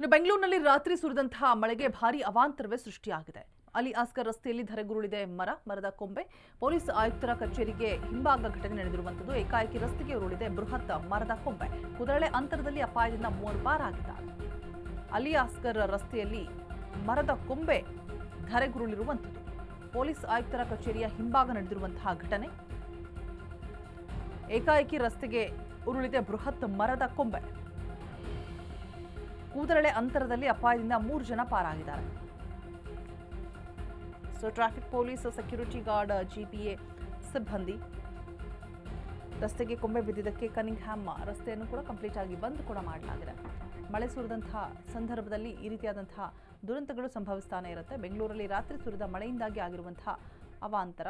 ಇನ್ನು ಬೆಂಗಳೂರಿನಲ್ಲಿ ರಾತ್ರಿ ಸುರಿದಂತಹ ಮಳೆಗೆ ಭಾರಿ ಅವಾಂತರವೇ ಸೃಷ್ಟಿಯಾಗಿದೆ. ಅಲಿ ಅಸ್ಗರ್ ರಸ್ತೆಯಲ್ಲಿ ಧರೆಗುರುಳಿದೆ ಮರದ ಕೊಂಬೆ. ಪೊಲೀಸ್ ಆಯುಕ್ತರ ಕಚೇರಿಗೆ ಹಿಂಭಾಗ ಘಟನೆ ನಡೆದಿರುವಂತದ್ದು. ಏಕಾಏಕಿ ರಸ್ತೆಗೆ ಉರುಳಿದೆ ಬೃಹತ್ ಮರದ ಕೊಂಬೆ. ಕುದರಳೆ ಅಂತರದಲ್ಲಿ ಅಪಾಯದಿಂದ 3 ಪಾರಾಗಿದ್ದಾರೆ. ಅಲಿ ಅಸ್ಗರ್ ರಸ್ತೆಯಲ್ಲಿ ಮರದ ಕೊಂಬೆ ಧರೆಗುರುಳಿರುವಂತದ್ದು. ಪೊಲೀಸ್ ಆಯುಕ್ತರ ಕಚೇರಿಯ ಹಿಂಭಾಗ ನಡೆದಿರುವಂತಹ ಘಟನೆ. ಏಕಾಏಕಿ ರಸ್ತೆಗೆ ಉರುಳಿದೆ ಬೃಹತ್ ಮರದ ಕೊಂಬೆ. ಕೂದರಳೆ ಅಂತರದಲ್ಲಿ ಅಪಾಯದಿಂದ 3 ಜನ ಪಾರಾಗಿದ್ದಾರೆ. Traffic police, security guard, GPA ಸಿಬ್ಬಂದಿ ರಸ್ತೆಗೆ ಕೊಂಬೆ ಬಿದ್ದಿದ್ದಕ್ಕೆ ಕನಿಂಗ್ಹ್ಯಾಮ್ ರಸ್ತೆಯನ್ನು ಕೂಡ ಕಂಪ್ಲೀಟ್ ಆಗಿ ಬಂದ್ ಕೂಡ ಮಾಡಲಾಗಿದೆ. ಮಳೆ ಸುರಿದಂತಹ ಸಂದರ್ಭದಲ್ಲಿ ಈ ರೀತಿಯಾದಂತಹ ದುರಂತಗಳು ಸಂಭವಿಸ್ತಾನೆ ಇರುತ್ತೆ. ಬೆಂಗಳೂರಲ್ಲಿ ರಾತ್ರಿ ಸುರಿದ ಮಳೆಯಿಂದಾಗಿ ಆಗಿರುವಂತಹ ಅವಾಂತರ